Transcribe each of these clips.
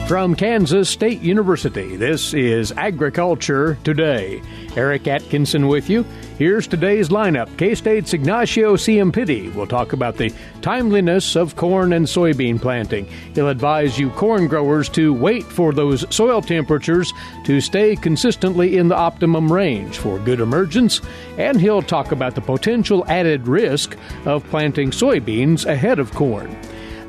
From Kansas State University, this is Agriculture Today. Eric Atkinson with you. Here's today's lineup. K-State's Ignacio Ciampitti will talk about the timeliness of corn and soybean planting. He'll advise you corn growers to wait for those soil temperatures to stay consistently in the optimum range for good emergence, and he'll talk about the potential added risk of planting soybeans ahead of corn.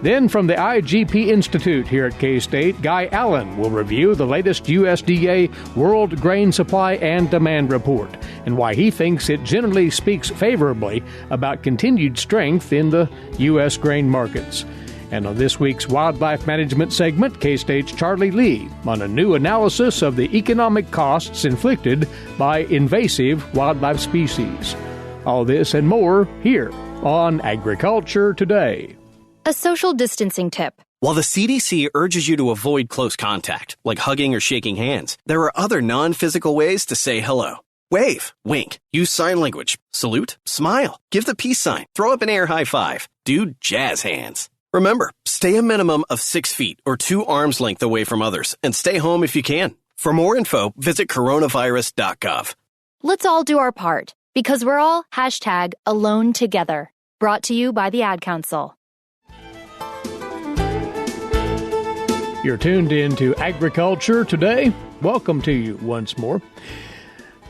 Then from the IGP Institute here at K-State, Guy Allen will review the latest USDA World Grain Supply and Demand Report and why he thinks it generally speaks favorably about continued strength in the U.S. grain markets. And on this week's Wildlife Management segment, K-State's Charlie Lee on a new analysis of the economic costs inflicted by invasive wildlife species. All this and more here on Agriculture Today. A social distancing tip. While the CDC urges you to avoid close contact, like hugging or shaking hands, there are other non-physical ways to say hello. Wave, wink, use sign language, salute, smile, give the peace sign, throw up an air high five, do jazz hands. Remember, stay a minimum of 6 feet or 2 arms length away from others and stay home if you can. For more info, visit coronavirus.gov. Let's all do our part because we're all #alone together. Brought to you by the Ad Council. You're tuned in to Agriculture Today. Welcome to you once more.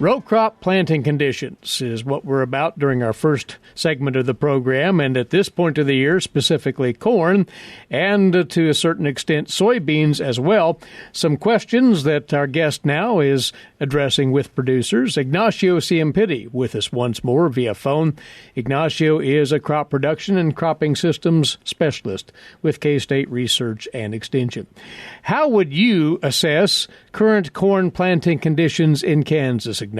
Row crop planting conditions is what we're about during our first segment of the program, and at this point of the year, specifically corn, and to a certain extent soybeans as well. Some questions that our guest now is addressing with producers. Ignacio Ciampitti with us once more via phone. Ignacio is a crop production and cropping systems specialist with K-State Research and Extension. How would you assess current corn planting conditions in Kansas, Ignacio?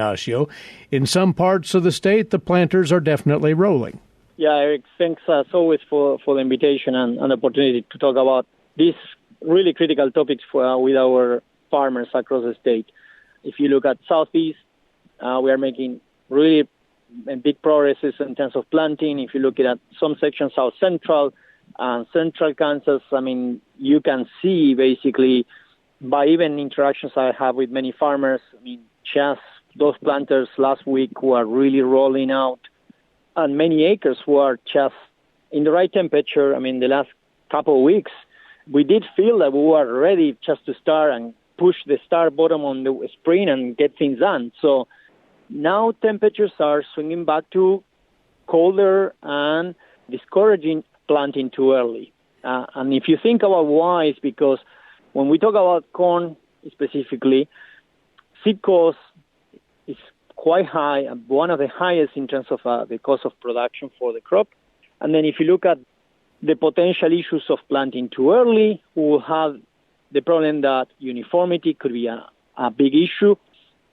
In some parts of the state, the planters are definitely rolling. Yeah, Eric, thanks as always for the invitation and the opportunity to talk about these really critical topics with our farmers across the state. If you look at Southeast, we are making really big progresses in terms of planting. If you look at some sections, South Central and Central Kansas, I mean, you can see basically by even interactions I have with many farmers, I mean, just those planters last week who are really rolling out, and many acres who are just in the right temperature. I mean, the last couple of weeks, we did feel that we were ready just to start and push the start bottom on the spring and get things done. So now temperatures are swinging back to colder and discouraging planting too early. And if you think about why, it's because when we talk about corn specifically, seed cost is quite high, one of the highest in terms of the cost of production for the crop. And then if you look at the potential issues of planting too early, we will have the problem that uniformity could be a big issue.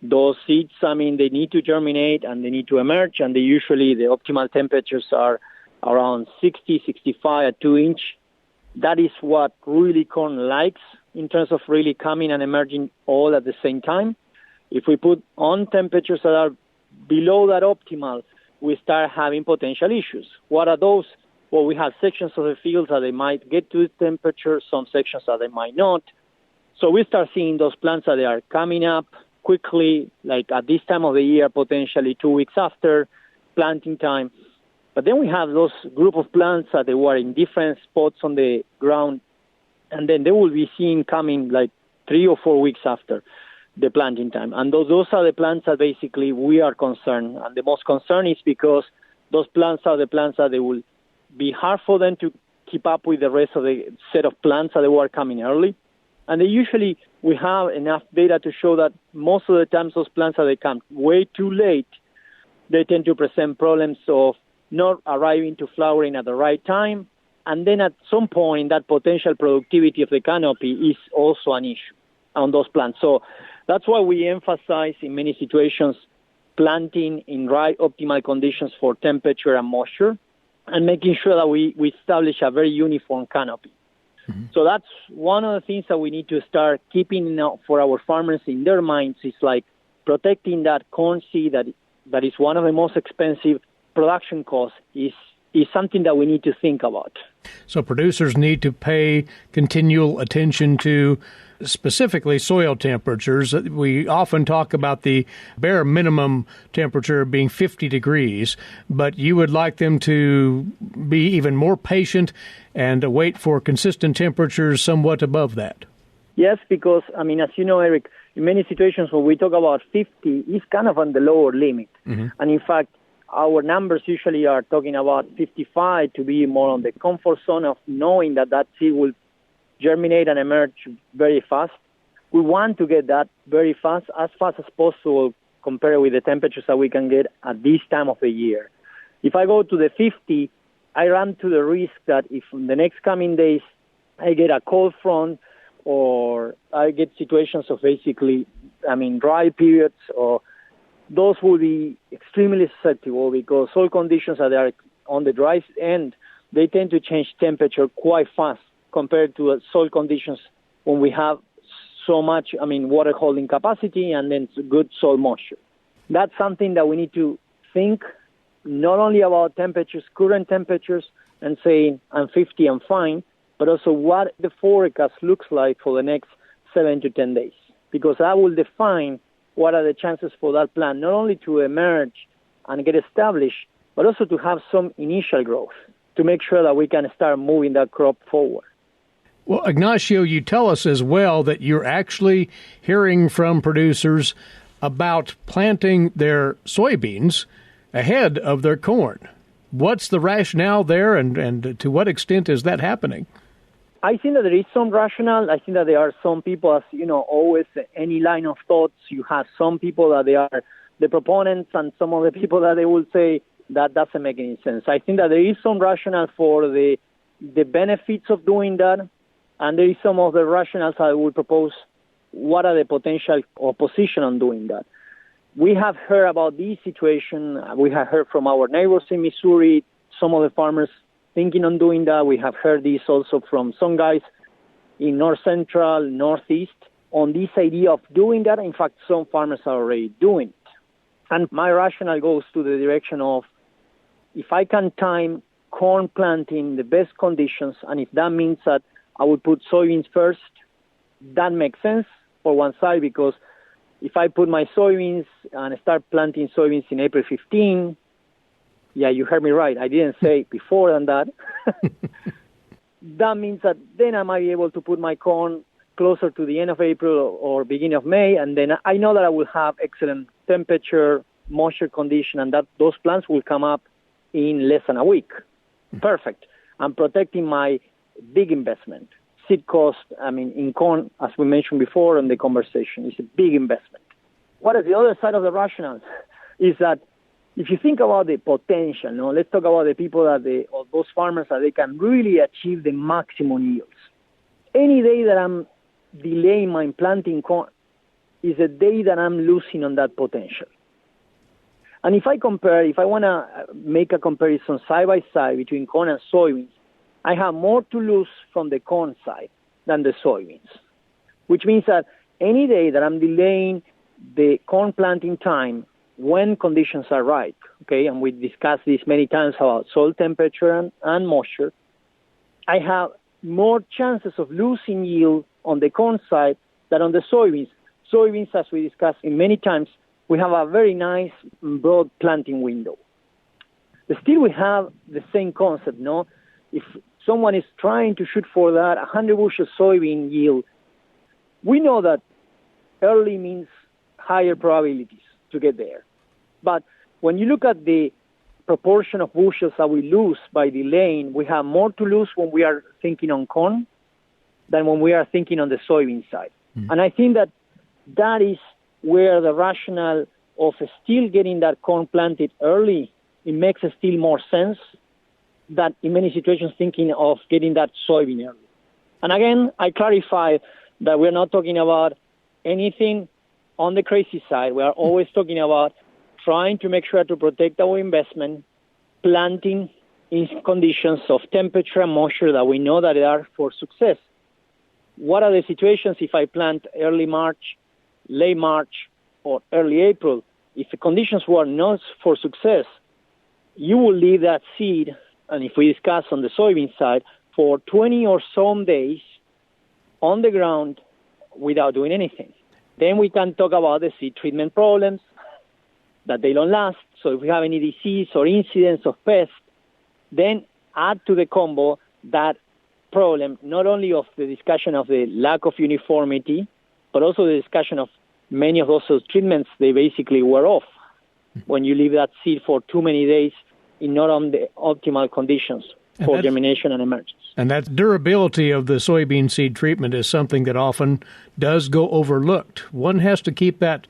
Those seeds, I mean, they need to germinate and they need to emerge, and usually the optimal temperatures are around 60, 65 at 2 inch. That is what really corn likes in terms of really coming and emerging all at the same time. If we put on temperatures that are below that optimal, we start having potential issues. What are those? Well, we have sections of the fields that they might get to the temperature, some sections that they might not. So we start seeing those plants that they are coming up quickly, like at this time of the year, potentially 2 weeks after planting time. But then we have those group of plants that they were in different spots on the ground, and then they will be seen coming like 3 or 4 weeks after the planting time. And those are the plants that basically we are concerned. And the most concern is because those plants are the plants that they will be hard for them to keep up with the rest of the set of plants that they were coming early. And we have enough data to show that most of the times those plants that they come way too late, they tend to present problems of not arriving to flowering at the right time. And then at some point, that potential productivity of the canopy is also an issue on those plants. So that's why we emphasize in many situations planting in right optimal conditions for temperature and moisture, and making sure that we establish a very uniform canopy. Mm-hmm. So that's one of the things that we need to start keeping for our farmers in their minds, is like protecting that corn seed that is one of the most expensive production costs is is something that we need to think about. So producers need to pay continual attention to specifically soil temperatures. We often talk about the bare minimum temperature being 50 degrees, but you would like them to be even more patient and wait for consistent temperatures somewhat above that. Yes, because, as you know, Eric, in many situations when we talk about 50, it's kind of on the lower limit. Mm-hmm. And in fact, our numbers usually are talking about 55 to be more on the comfort zone of knowing that seed will germinate and emerge very fast. We want to get that very fast as possible compared with the temperatures that we can get at this time of the year. If I go to the 50, I run to the risk that if in the next coming days I get a cold front or I get situations of basically, dry periods, or those will be extremely susceptible because soil conditions that are on the dry end, they tend to change temperature quite fast compared to soil conditions when we have so much, water holding capacity and then good soil moisture. That's something that we need to think not only about temperatures, current temperatures, and saying, I'm 50, I'm fine, but also what the forecast looks like for the next 7 to 10 days, because that will define what are the chances for that plant, not only to emerge and get established, but also to have some initial growth to make sure that we can start moving that crop forward. Well, Ignacio, you tell us as well that you're actually hearing from producers about planting their soybeans ahead of their corn. What's the rationale there, and to what extent is that happening? I think that there is some rationale. I think that there are some people, as you know, always any line of thoughts, you have some people that they are the proponents and some of the people that they will say that doesn't make any sense. I think that there is some rationale for the benefits of doing that, and there is some of the rationales I would propose what are the potential opposition on doing that. We have heard about this situation. We have heard from our neighbors in Missouri, some of the farmers thinking on doing that. We have heard this also from some guys in North Central, Northeast, on this idea of doing that. In fact, some farmers are already doing it. And my rationale goes to the direction of, if I can time corn planting the best conditions, and if that means that I would put soybeans first, that makes sense for one side, because if I put my soybeans and start planting soybeans in April 15, yeah, you heard me right. I didn't say before than that. That means that then I might be able to put my corn closer to the end of April or beginning of May, and then I know that I will have excellent temperature, moisture condition, and that those plants will come up in less than a week. Perfect. I'm protecting my big investment. Seed cost, in corn, as we mentioned before in the conversation, is a big investment. What is the other side of the rationale? Is that if you think about the potential, let's talk about the people or those farmers that they can really achieve the maximum yields. Any day that I'm delaying my planting corn is a day that I'm losing on that potential. And if I want to make a comparison side by side between corn and soybeans, I have more to lose from the corn side than the soybeans, which means that any day that I'm delaying the corn planting time when conditions are right, okay, and we discussed this many times about soil temperature and moisture, I have more chances of losing yield on the corn side than on the soybeans. Soybeans, as we discussed in many times, we have a very nice broad planting window. But still we have the same concept, If someone is trying to shoot for that 100 bushel soybean yield, we know that early means higher probabilities to get there. But when you look at the proportion of bushels that we lose by delaying, we have more to lose when we are thinking on corn than when we are thinking on the soybean side. And I think that is where the rationale of still getting that corn planted early, it makes still more sense than in many situations thinking of getting that soybean early. And again, I clarify that we're not talking about anything on the crazy side. We are always talking about trying to make sure to protect our investment, planting in conditions of temperature and moisture that we know that they are for success. What are the situations if I plant early March, late March, or early April? If the conditions were not for success, you will leave that seed and if we discuss on the soybean side, for 20 or some days on the ground without doing anything. Then we can talk about the seed treatment problems, that they don't last. So if we have any disease or incidence of pests, then add to the combo that problem, not only of the discussion of the lack of uniformity, but also the discussion of many of those treatments, they basically wear off when you leave that seed for too many days in not on the optimal conditions for germination and emergence. And that durability of the soybean seed treatment is something that often does go overlooked. One has to keep that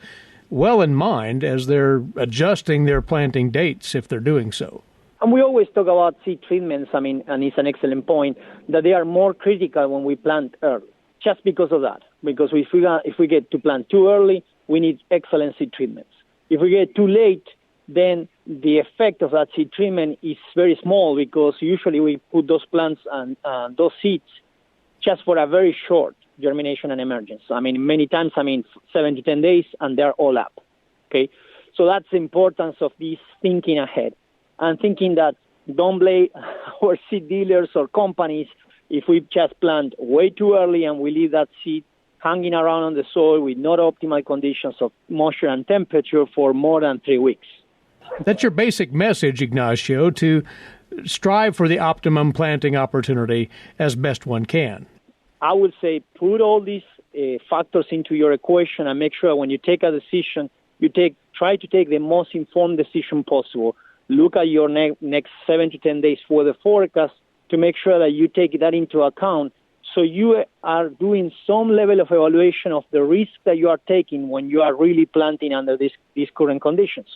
well in mind as they're adjusting their planting dates if they're doing so. And we always talk about seed treatments, and it's an excellent point, that they are more critical when we plant early, just because of that. Because if we get to plant too early, we need excellent seed treatments. If we get too late, then the effect of that seed treatment is very small, because usually we put those plants and those seeds just for a very short germination and emergence. Many times, 7 to 10 days, and they're all up. Okay, so that's the importance of this thinking ahead, and thinking that don't blame our seed dealers or companies if we just plant way too early and we leave that seed hanging around on the soil with not optimal conditions of moisture and temperature for more than 3 weeks. That's your basic message, Ignacio, to strive for the optimum planting opportunity as best one can. I would say put all these factors into your equation and make sure when you take a decision, try to take the most informed decision possible. Look at your next 7 to 10 days for the forecast to make sure that you take that into account, so you are doing some level of evaluation of the risk that you are taking when you are really planting under these current conditions.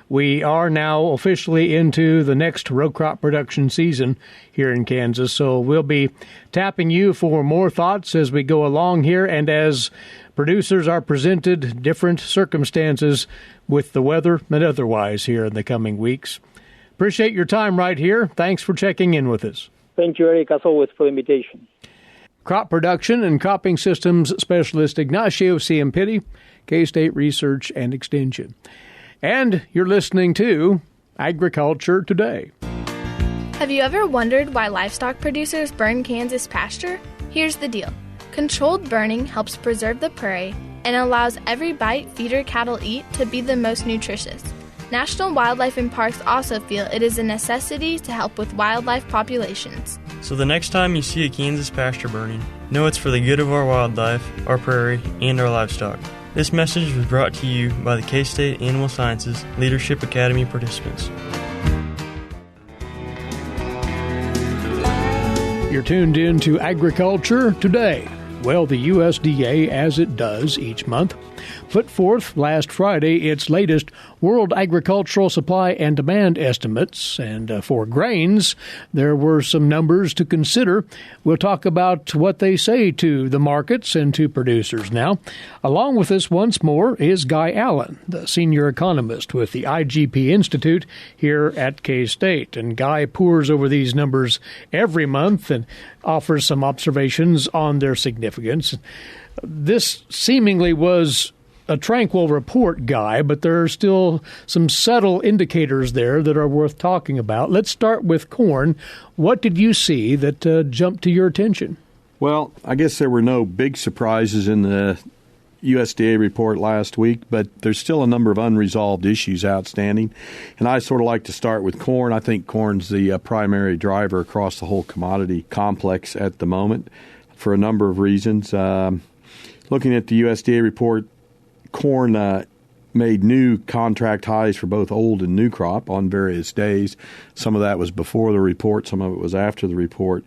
We are now officially into the next row crop production season here in Kansas, so we'll be tapping you for more thoughts as we go along here and as producers are presented different circumstances with the weather and otherwise here in the coming weeks. Appreciate your time right here. Thanks for checking in with us. Thank you, Eric, as always, for the invitation. Crop production and cropping systems specialist Ignacio Ciampitti, K-State Research and Extension. And you're listening to Agriculture Today. Have you ever wondered why livestock producers burn Kansas pasture? Here's the deal. Controlled burning helps preserve the prairie and allows every bite feeder cattle eat to be the most nutritious. National Wildlife and Parks also feel it is a necessity to help with wildlife populations. So the next time you see a Kansas pasture burning, know it's for the good of our wildlife, our prairie, and our livestock. This message was brought to you by the K-State Animal Sciences Leadership Academy participants. You're tuned in to Agriculture Today. Well, the USDA, as it does each month, put forth last Friday its latest World Agricultural Supply and Demand estimates. And for grains, there were some numbers to consider. We'll talk about what they say to the markets and to producers now. Along with us once more is Guy Allen, the senior economist with the IGP Institute here at K-State. And Guy pours over these numbers every month and offers some observations on their significance. This seemingly was a tranquil report, Guy, but there are still some subtle indicators there that are worth talking about. Let's start with corn. What did you see that jumped to your attention? Well, I guess there were no big surprises in the USDA report last week, but there's still a number of unresolved issues outstanding. And I sort of like to start with corn. I think corn's the primary driver across the whole commodity complex at the moment for a number of reasons. Looking at the USDA report, corn made new contract highs for both old and new crop on various days. Some of that was before the report, some of it was after the report.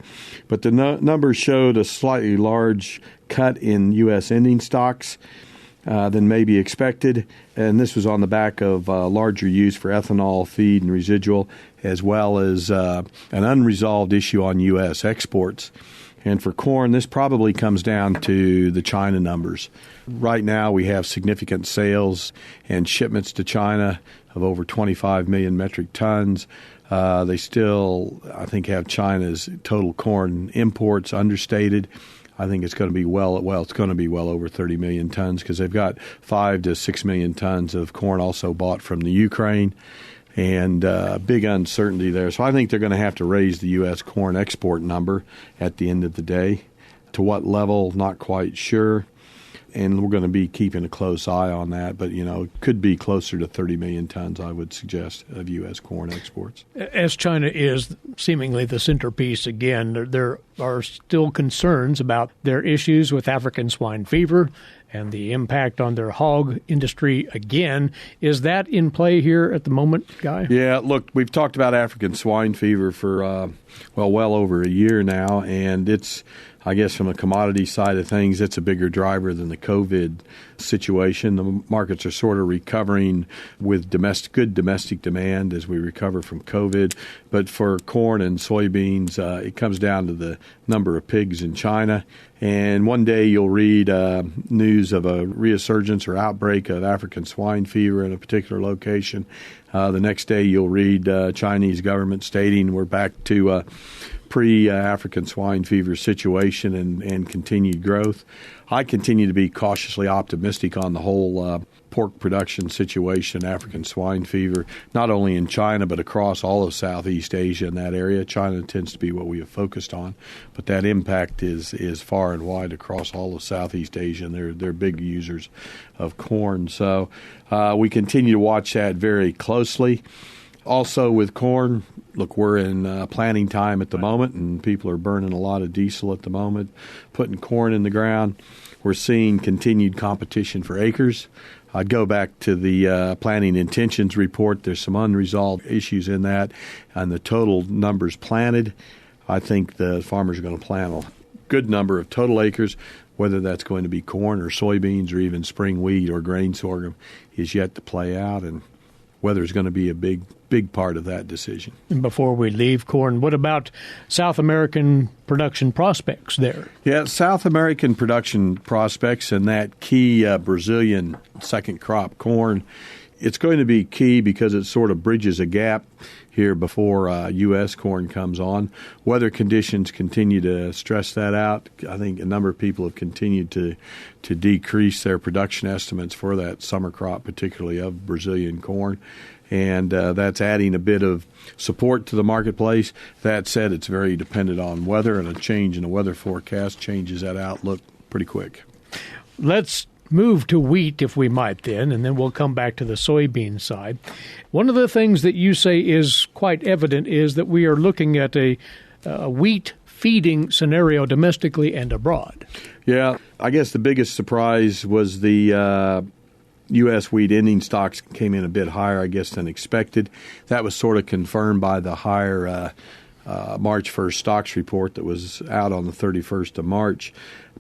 But the numbers showed a slightly large cut in U.S. ending stocks than may be expected, and this was on the back of larger use for ethanol, feed, and residual, as well as an unresolved issue on U.S. exports. And for corn, this probably comes down to the China numbers. Right now, we have significant sales and shipments to China of over 25 million metric tons. They still, I think, have China's total corn imports understated. I think it's going to be it's going to be well over 30 million tons because they've got 5 to 6 million tons of corn also bought from the Ukraine. and big uncertainty there. So I think they're going to have to raise the U.S. corn export number at the end of the day. To what level, not quite sure. And we're going to be keeping a close eye on that. But, it could be closer to 30 million tons, I would suggest, of U.S. corn exports. As China is seemingly the centerpiece again, there are still concerns about their issues with African swine fever and the impact on their hog industry again. Is that in play here at the moment, Guy? Yeah, look, we've talked about African swine fever for, well over a year now, and it's, I guess from a commodity side of things, it's a bigger driver than the COVID situation. The markets are sort of recovering with good domestic demand as we recover from COVID. But for corn and soybeans, it comes down to the number of pigs in China. And one day you'll read news of a resurgence or outbreak of African swine fever in a particular location. The next day you'll read Chinese government stating we're back to pre-African swine fever situation and continued growth. I continue to be cautiously optimistic on the whole pork production situation, African swine fever, not only in China but across all of Southeast Asia in that area. China tends to be what we have focused on, but that impact is far and wide across all of Southeast Asia, and they're big users of corn. So we continue to watch that very closely. Also with corn, look, we're in planting time at the moment, and people are burning a lot of diesel at the moment, putting corn in the ground. We're seeing continued competition for acres. I'd go back to the planting intentions report. There's some unresolved issues in that, and the total numbers planted. I think the farmers are going to plant a good number of total acres. Whether that's going to be corn or soybeans or even spring wheat or grain sorghum is yet to play out, and weather is going to be a big part of that decision. And before we leave corn, what about South American production prospects there? Yeah, South American production prospects and that key Brazilian second crop corn, it's going to be key because it sort of bridges a gap here before U.S. corn comes on. Weather conditions continue to stress that out. I think a number of people have continued to decrease their production estimates for that summer crop, particularly of Brazilian corn. And that's adding a bit of support to the marketplace. That said, it's very dependent on weather, and a change in the weather forecast changes that outlook pretty quick. Let's move to wheat, if we might then, and then we'll come back to the soybean side. One of the things that you say is quite evident is that we are looking at a wheat feeding scenario domestically and abroad. Yeah, I guess the biggest surprise was the U.S. wheat ending stocks came in a bit higher, I guess, than expected. That was sort of confirmed by the higher March 1st stocks report that was out on the 31st of March.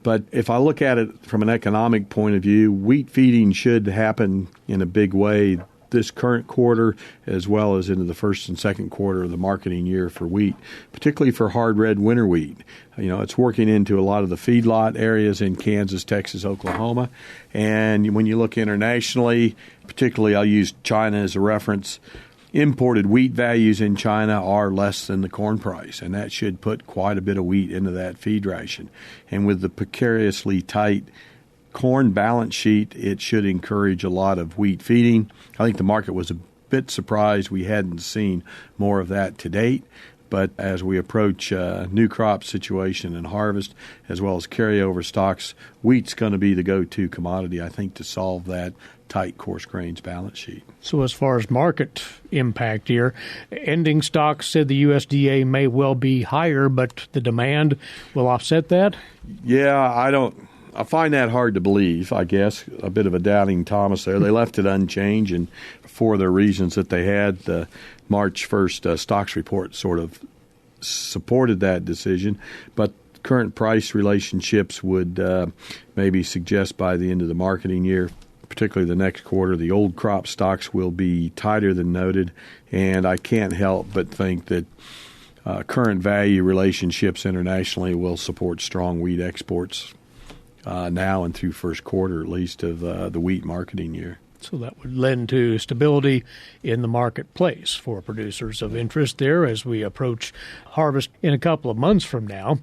But if I look at it from an economic point of view, wheat feeding should happen in a big way this current quarter as well as into the first and second quarter of the marketing year for wheat, particularly for hard red winter wheat. It's working into a lot of the feedlot areas in Kansas, Texas, Oklahoma. And when you look internationally, particularly I'll use China as a reference, imported wheat values in China are less than the corn price, and that should put quite a bit of wheat into that feed ration. And with the precariously tight corn balance sheet, it should encourage a lot of wheat feeding. I think the market was a bit surprised we hadn't seen more of that to date. But as we approach new crop situation and harvest, as well as carryover stocks, wheat's going to be the go-to commodity, I think, to solve that tight coarse grains balance sheet. So as far as market impact here, ending stocks said the USDA may well be higher, but the demand will offset that? Yeah, I find that hard to believe, I guess. A bit of a doubting Thomas there. They left it unchanged, and for the reasons that they had, the March 1st stocks report sort of supported that decision. But current price relationships would maybe suggest by the end of the marketing year, particularly the next quarter, the old crop stocks will be tighter than noted. And I can't help but think that current value relationships internationally will support strong wheat exports now and through first quarter, at least, of the wheat marketing year. So that would lend to stability in the marketplace for producers of interest there as we approach harvest in a couple of months from now.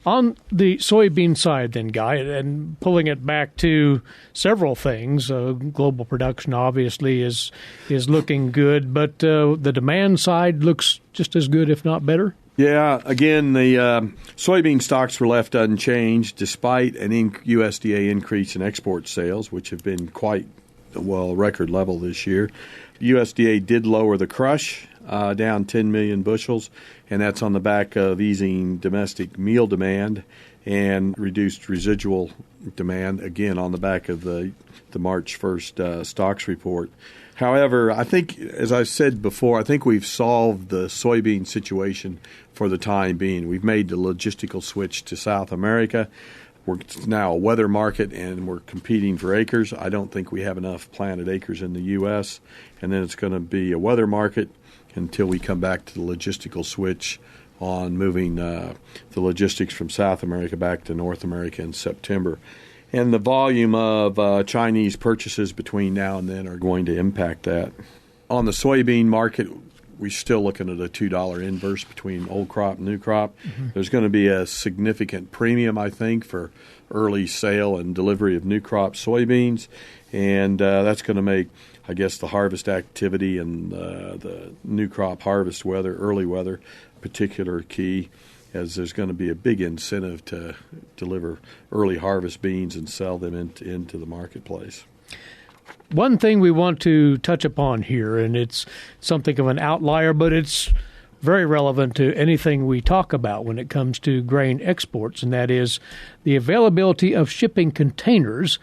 On the soybean side then, Guy, and pulling it back to several things, global production obviously is looking good, but the demand side looks just as good, if not better? Yeah, again, the soybean stocks were left unchanged despite an USDA increase in export sales, which have been quite, record level this year. USDA did lower the crush down 10 million bushels, and that's on the back of easing domestic meal demand and reduced residual demand, again, on the back of the March 1st stocks report. However, I think, as I said before, I think we've solved the soybean situation for the time being. We've made the logistical switch to South America. We're now a weather market, and we're competing for acres. I don't think we have enough planted acres in the U.S., and then it's going to be a weather market until we come back to the logistical switch on moving the logistics from South America back to North America in September. And the volume of Chinese purchases between now and then are going to impact that. On the soybean market, we're still looking at a $2 inverse between old crop and new crop. Mm-hmm. There's going to be a significant premium, I think, for early sale and delivery of new crop soybeans. And that's going to make, I guess, the harvest activity and the new crop harvest weather, early weather, particular key, as there's going to be a big incentive to deliver early harvest beans and sell them into the marketplace. One thing we want to touch upon here, and it's something of an outlier, but it's very relevant to anything we talk about when it comes to grain exports, and that is the availability of shipping containers,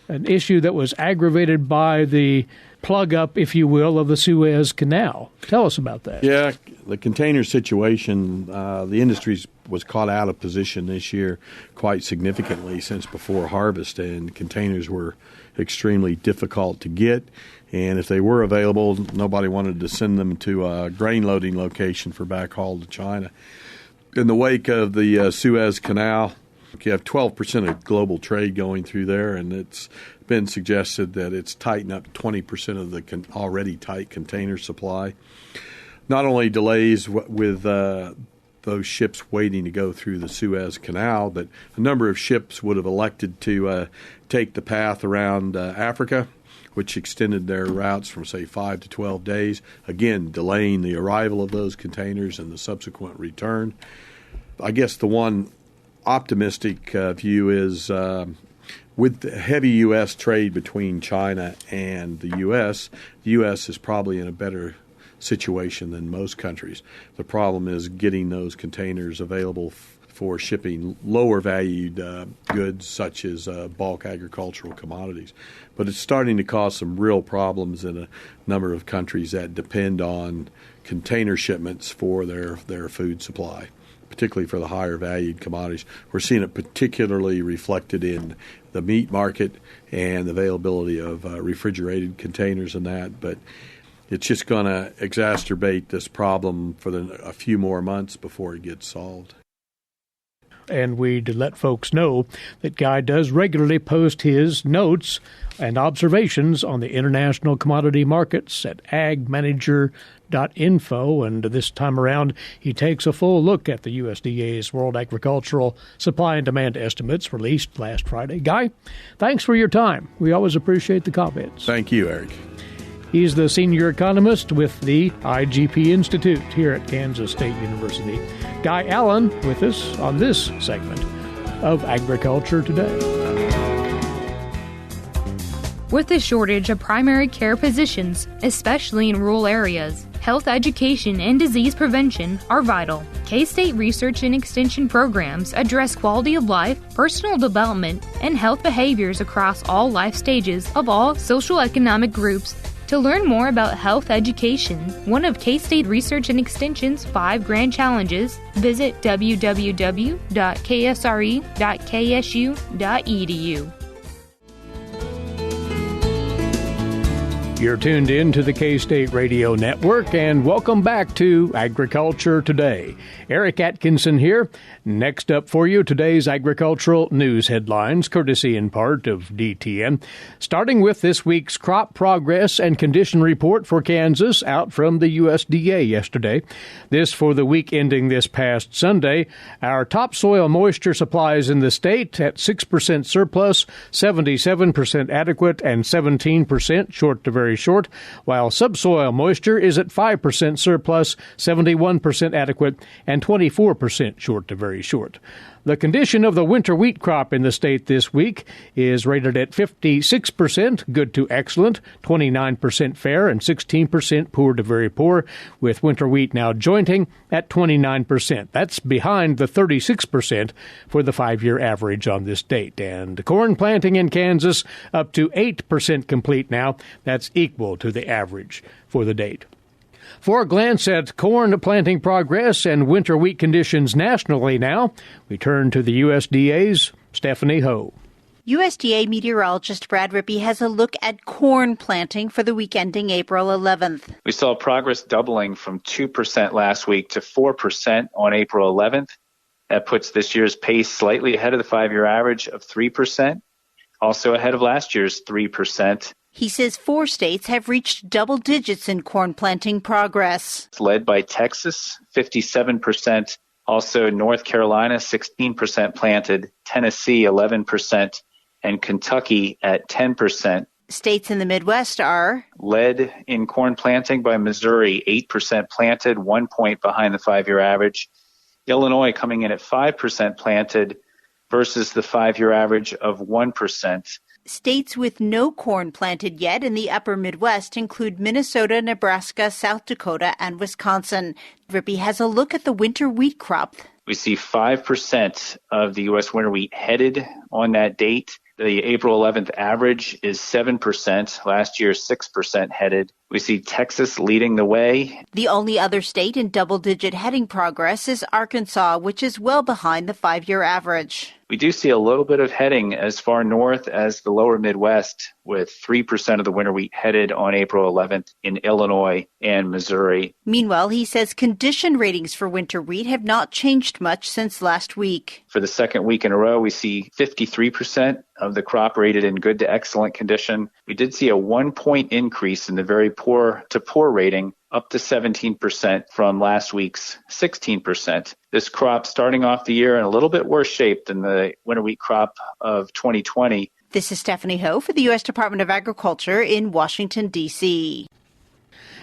an issue that was aggravated by the plug up, if you will, of the Suez Canal. Tell us about that. Yeah, the container situation, the industry was caught out of position this year quite significantly since before harvest, and containers were extremely difficult to get. And if they were available, nobody wanted to send them to a grain loading location for backhaul to China. In the wake of the Suez Canal, you have 12% of global trade going through there, and it's been suggested that it's tightened up 20% of the already tight container supply. Not only delays with those ships waiting to go through the Suez Canal, but a number of ships would have elected to take the path around Africa, which extended their routes from, say, 5 to 12 days, again, delaying the arrival of those containers and the subsequent return. I guess the one optimistic view is with the heavy U.S. trade between China and the U.S. is probably in a better situation than most countries. The problem is getting those containers available for shipping lower valued goods such as bulk agricultural commodities. But it's starting to cause some real problems in a number of countries that depend on container shipments for their food supply, particularly for the higher valued commodities. We're seeing it particularly reflected in the meat market and the availability of refrigerated containers and that, but it's just going to exacerbate this problem for a few more months before it gets solved. And we did let folks know that Guy does regularly post his notes and observations on the international commodity markets at agmanager.info. And this time around, he takes a full look at the USDA's World Agricultural Supply and Demand Estimates released last Friday. Guy, thanks for your time. We always appreciate the comments. Thank you, Eric. He's the senior economist with the IGP Institute here at Kansas State University. Guy Allen with us on this segment of Agriculture Today. With the shortage of primary care physicians, especially in rural areas, health education and disease prevention are vital. K-State research and extension programs address quality of life, personal development, and health behaviors across all life stages of all social economic groups. To learn more about health education, one of K-State Research and Extension's 5 grand challenges, visit www.ksre.ksu.edu. You're tuned in to the K-State Radio Network, and welcome back to Agriculture Today. Eric Atkinson here. Next up for you, today's agricultural news headlines, courtesy in part of DTN. Starting with this week's crop progress and condition report for Kansas out from the USDA yesterday. This for the week ending this past Sunday. Our topsoil moisture supplies in the state at 6% surplus, 77% adequate, and 17% short to very short, while subsoil moisture is at 5% surplus, 71% adequate, and 24% short to very short. The condition of the winter wheat crop in the state this week is rated at 56% good to excellent, 29% fair, and 16% poor to very poor, with winter wheat now jointing at 29%. That's behind the 36% for the 5-year average on this date. And corn planting in Kansas up to 8% complete now. That's equal to the average for the date. For a glance at corn planting progress and winter wheat conditions nationally now, we turn to the USDA's Stephanie Ho. USDA meteorologist Brad Rippey has a look at corn planting for the week ending April 11th. We saw progress doubling from 2% last week to 4% on April 11th. That puts this year's pace slightly ahead of the 5-year average of 3%, also ahead of last year's 3%. He says 4 states have reached double digits in corn planting progress. It's led by Texas, 57%, also North Carolina, 16% planted, Tennessee, 11%, and Kentucky at 10%. States in the Midwest are led in corn planting by Missouri, 8% planted, 1 point behind the 5-year average. Illinois coming in at 5% planted versus the 5-year average of 1%. States with no corn planted yet in the upper Midwest include Minnesota, Nebraska, South Dakota, and Wisconsin. Rippey has a look at the winter wheat crop. We see 5% of the U.S. winter wheat headed on that date. The April 11th average is 7%. Last year, 6% headed. We see Texas leading the way. The only other state in double-digit heading progress is Arkansas, which is well behind the 5-year average. We do see a little bit of heading as far north as the lower Midwest, with 3% of the winter wheat headed on April 11th in Illinois and Missouri. Meanwhile, he says condition ratings for winter wheat have not changed much since last week. For the second week in a row, we see 53% of the crop rated in good to excellent condition. We did see a 1-point increase in the very poor to poor rating, up to 17% from last week's 16%. This crop starting off the year in a little bit worse shape than the winter wheat crop of 2020. This is Stephanie Ho for the U.S. Department of Agriculture in Washington, D.C.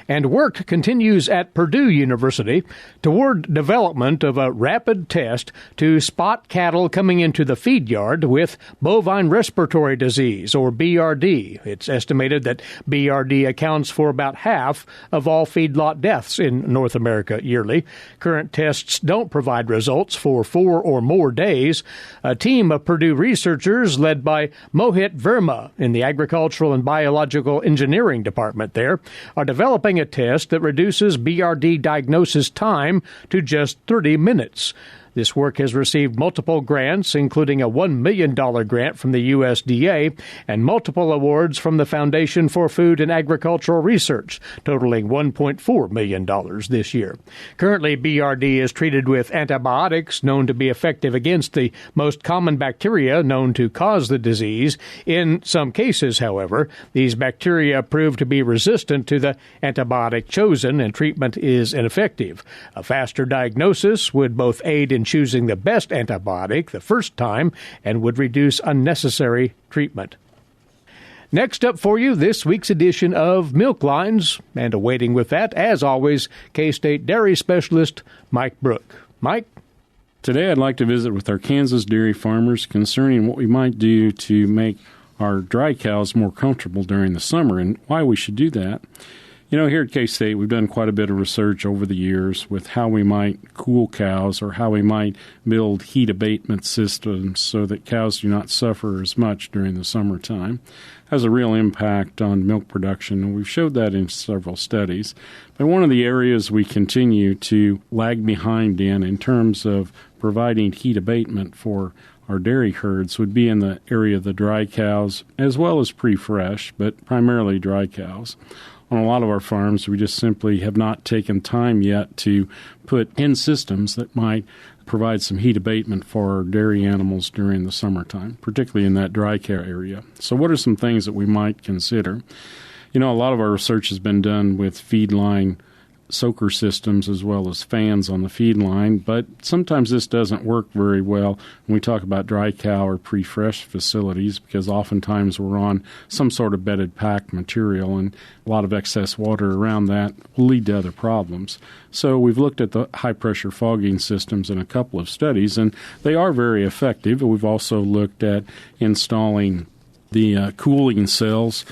And work continues at Purdue University toward development of a rapid test to spot cattle coming into the feed yard with bovine respiratory disease, or BRD. It's estimated that BRD accounts for about half of all feedlot deaths in North America yearly. Current tests don't provide results for 4 or more days. A team of Purdue researchers led by Mohit Verma in the Agricultural and Biological Engineering Department there are developing a test that reduces BRD diagnosis time to just 30 minutes. This work has received multiple grants, including a $1 million grant from the USDA and multiple awards from the Foundation for Food and Agricultural Research, totaling $1.4 million this year. Currently, BRD is treated with antibiotics known to be effective against the most common bacteria known to cause the disease. In some cases, however, these bacteria prove to be resistant to the antibiotic chosen, and treatment is ineffective. A faster diagnosis would both aid in choosing the best antibiotic the first time and would reduce unnecessary treatment. Next up for you, this week's edition of Milk Lines, and awaiting with that, as always, K-State dairy specialist Mike Brook. Mike? Today I'd like to visit with our Kansas dairy farmers concerning what we might do to make our dry cows more comfortable during the summer and why we should do that. You know, here at K-State, we've done quite a bit of research over the years with how we might cool cows or how we might build heat abatement systems so that cows do not suffer as much during the summertime. It has a real impact on milk production, and we've showed that in several studies. But one of the areas we continue to lag behind in terms of providing heat abatement for our dairy herds would be in the area of the dry cows as well as pre-fresh, but primarily dry cows. On a lot of our farms, we just simply have not taken time yet to put in systems that might provide some heat abatement for our dairy animals during the summertime, particularly in that dry cow area. So what are some things that we might consider? A lot of our research has been done with feed line soaker systems as well as fans on the feed line, but sometimes this doesn't work very well when we talk about dry cow or pre-fresh facilities, because oftentimes we're on some sort of bedded pack material, and a lot of excess water around that will lead to other problems. So we've looked at the high-pressure fogging systems in a couple of studies, and they are very effective. We've also looked at installing the cooling cells,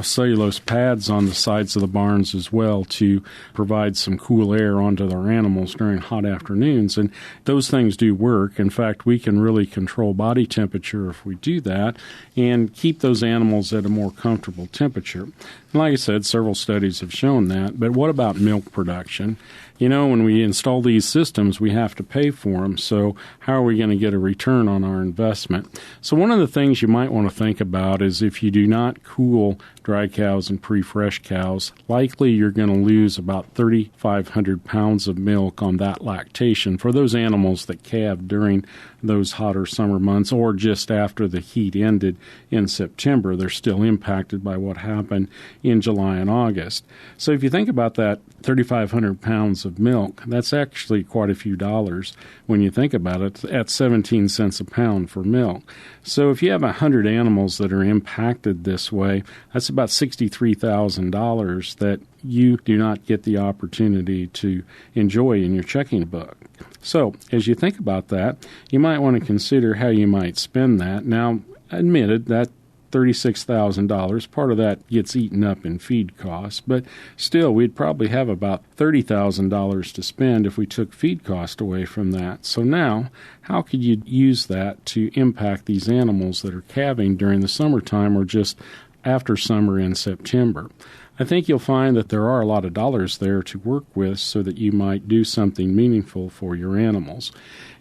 cellulose pads on the sides of the barns as well to provide some cool air onto our animals during hot afternoons. And those things do work. In fact, we can really control body temperature if we do that and keep those animals at a more comfortable temperature. And like I said, several studies have shown that. But what about milk production? When we install these systems, we have to pay for them. So how are we going to get a return on our investment? So one of the things you might want to think about is if you do not cool dry cows and pre-fresh cows, likely you're going to lose about 3,500 pounds of milk on that lactation for those animals that calve during those hotter summer months or just after the heat ended in September. They're still impacted by what happened in July and August. So if you think about that 3,500 pounds of milk, that's actually quite a few dollars when you think about it, at 17 cents a pound for milk. So if you have 100 animals that are impacted this way, that's about $63,000 that you do not get the opportunity to enjoy in your checking book. So as you think about that, you might want to consider how you might spend that. Now, admitted that $36,000, part of that gets eaten up in feed costs, but still we'd probably have about $30,000 to spend if we took feed cost away from that. So now, how could you use that to impact these animals that are calving during the summertime or just after summer in September? I think you'll find that there are a lot of dollars there to work with so that you might do something meaningful for your animals.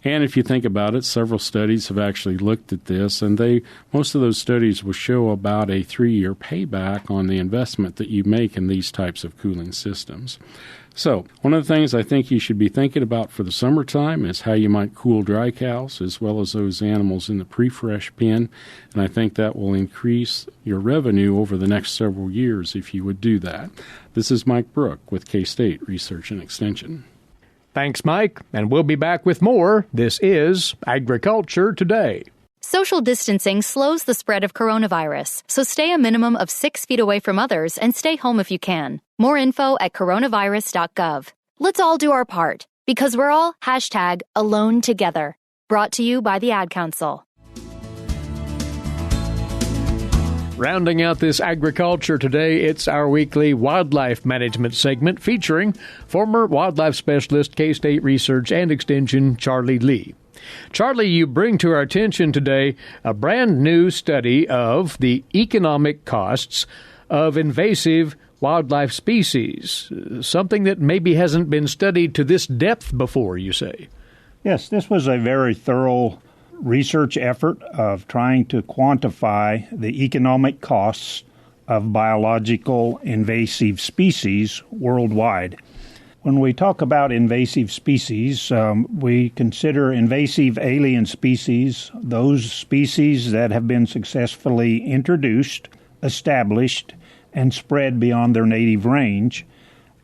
And if you think about it, several studies have actually looked at this, and most of those studies will show about a 3-year payback on the investment that you make in these types of cooling systems. So one of the things I think you should be thinking about for the summertime is how you might cool dry cows as well as those animals in the pre-fresh pen, and I think that will increase your revenue over the next several years if you would do that. This is Mike Brook with K-State Research and Extension. Thanks, Mike, and we'll be back with more. This is Agriculture Today. Social distancing slows the spread of coronavirus, so stay a minimum of 6 feet away from others and stay home if you can. More info at coronavirus.gov. Let's all do our part, because we're all #AloneTogether. Brought to you by the Ad Council. Rounding out this Agriculture Today, it's our weekly wildlife management segment featuring former wildlife specialist, K-State Research and Extension, Charlie Lee. Charlie, you bring to our attention today a brand new study of the economic costs of invasive wildlife species, something that maybe hasn't been studied to this depth before, you say. Yes, this was a very thorough research effort of trying to quantify the economic costs of biological invasive species worldwide. When we talk about invasive species, we consider invasive alien species those species that have been successfully introduced, established, and spread beyond their native range,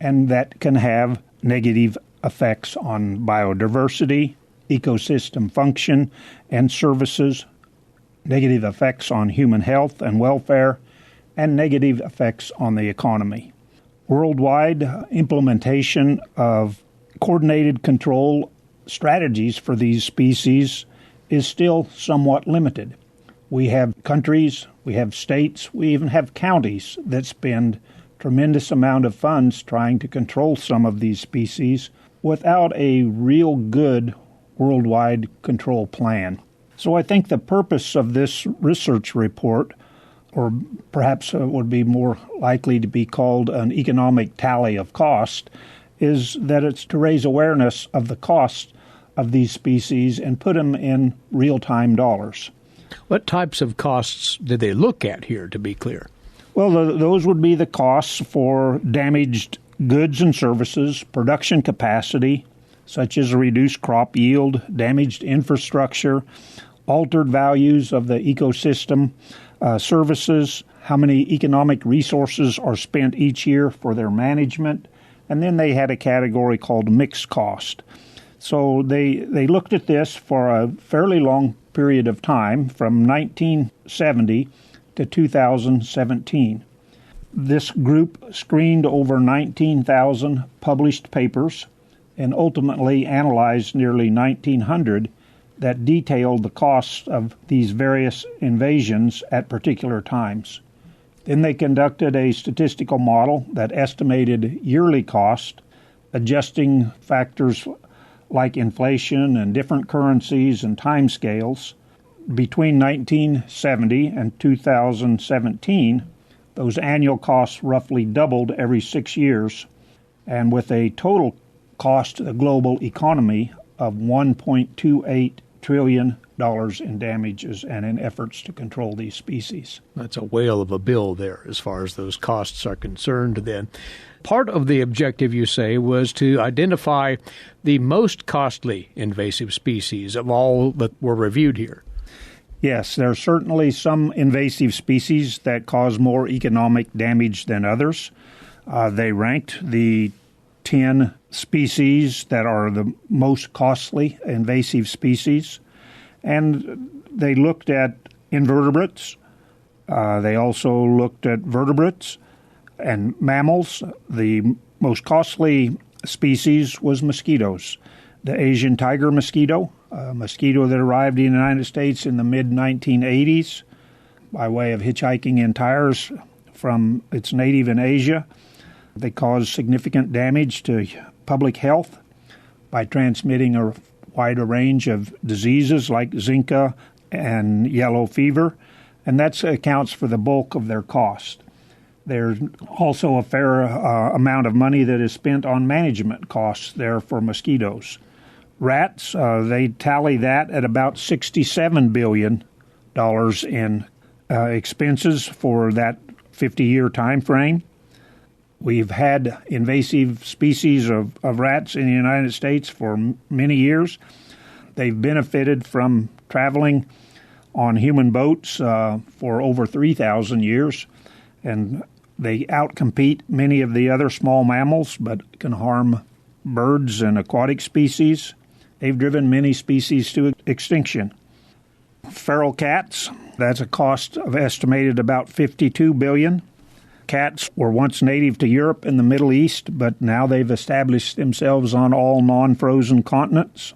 and that can have negative effects on biodiversity, ecosystem function and services, negative effects on human health and welfare, and negative effects on the economy. Worldwide implementation of coordinated control strategies for these species is still somewhat limited. We have countries, we have states, we even have counties that spend tremendous amount of funds trying to control some of these species without a real good worldwide control plan. So I think the purpose of this research report, or perhaps it would be more likely to be called an economic tally of cost, is that it's to raise awareness of the cost of these species and put them in real-time dollars. What types of costs did they look at here, to be clear? Well, those would be the costs for damaged goods and services, production capacity, such as reduced crop yield, damaged infrastructure, altered values of the ecosystem, services, how many economic resources are spent each year for their management, and then they had a category called mixed cost. So they looked at this for a fairly long period of time, from 1970 to 2017. This group screened over 19,000 published papers and ultimately analyzed nearly 1,900 that detailed the costs of these various invasions at particular times. Then they conducted a statistical model that estimated yearly cost, adjusting factors like inflation and different currencies and timescales. Between 1970 and 2017, those annual costs roughly doubled every 6 years, and with a total cost to the global economy of $1.28 trillion in damages and in efforts to control these species. That's a whale of a bill there as far as those costs are concerned then. Part of the objective, you say, was to identify the most costly invasive species of all that were reviewed here. Yes, there are certainly some invasive species that cause more economic damage than others. They ranked the 10 species that are the most costly invasive species, and they looked at invertebrates. They also looked at vertebrates and mammals. The most costly species was mosquitoes. The Asian tiger mosquito, a mosquito that arrived in the United States in the mid-1980s by way of hitchhiking in tires from its native in Asia. They caused significant damage to public health by transmitting a wider range of diseases like Zika and yellow fever, and that accounts for the bulk of their cost. There's also a fair amount of money that is spent on management costs there for mosquitoes. Rats, they tally that at about $67 billion in expenses for that 50-year time frame. We've had invasive species of rats in the United States for many years. They've benefited from traveling on human boats for over 3,000 years, and they outcompete many of the other small mammals but can harm birds and aquatic species. They've driven many species to extinction. Feral cats, that's a cost of estimated about $52 billion. Cats were once native to Europe and the Middle East, but now they've established themselves on all non-frozen continents.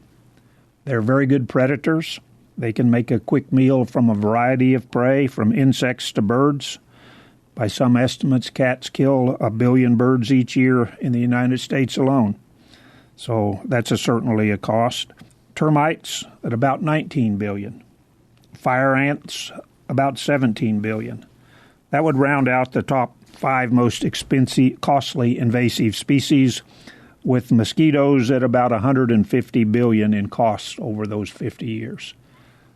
They're very good predators. They can make a quick meal from a variety of prey, from insects to birds. By some estimates, cats kill 1 billion birds each year in the United States alone. So that's certainly a cost. Termites at about $19 billion. Fire ants about $17 billion. That would round out the top 5 most expensive, costly invasive species, with mosquitoes at about $150 billion in costs over those 50 years.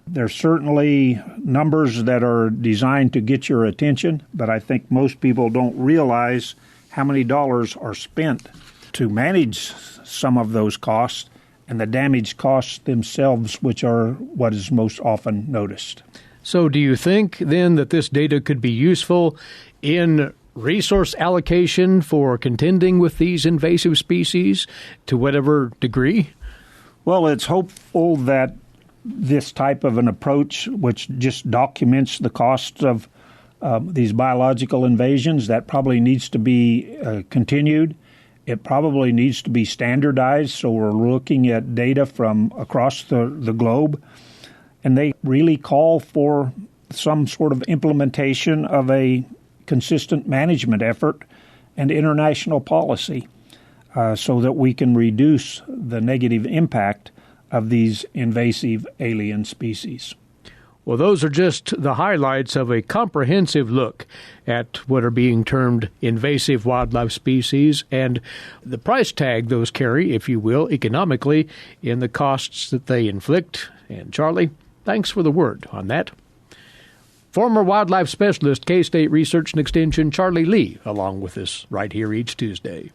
There's certainly numbers that are designed to get your attention, but I think most people don't realize how many dollars are spent to manage some of those costs and the damage costs themselves, which are what is most often noticed. So do you think then that this data could be useful in resource allocation for contending with these invasive species to whatever degree? Well, it's hopeful that this type of an approach, which just documents the costs of these biological invasions, that probably needs to be continued. It probably needs to be standardized, so we're looking at data from across the globe, and they really call for some sort of implementation of a consistent management effort and international policy so that we can reduce the negative impact of these invasive alien species. Well, those are just the highlights of a comprehensive look at what are being termed invasive wildlife species and the price tag those carry, if you will, economically in the costs that they inflict. And Charlie, thanks for the word on that. Former wildlife specialist, K-State Research and Extension, Charlie Lee, along with us right here each Tuesday.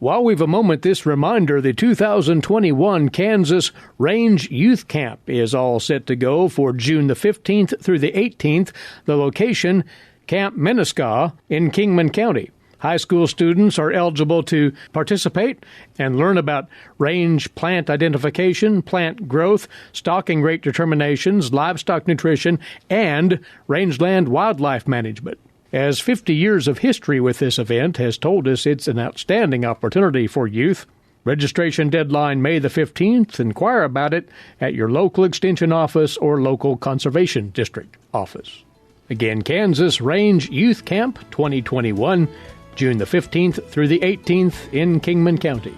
While we've a moment, this reminder, the 2021 Kansas Range Youth Camp is all set to go for June the 15th through the 18th. The location, Camp Menasca in Kingman County. High school students are eligible to participate and learn about range plant identification, plant growth, stocking rate determinations, livestock nutrition, and rangeland wildlife management. As 50 years of history with this event has told us, it's an outstanding opportunity for youth. Registration deadline May the 15th. Inquire about it at your local extension office or local conservation district office. Again, Kansas Range Youth Camp 2021, June the 15th through the 18th in Kingman County.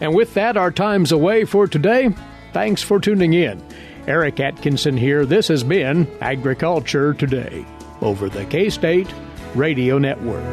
And with that, our time's away for today. Thanks for tuning in. Eric Atkinson here. This has been Agriculture Today over the K-State Radio Network.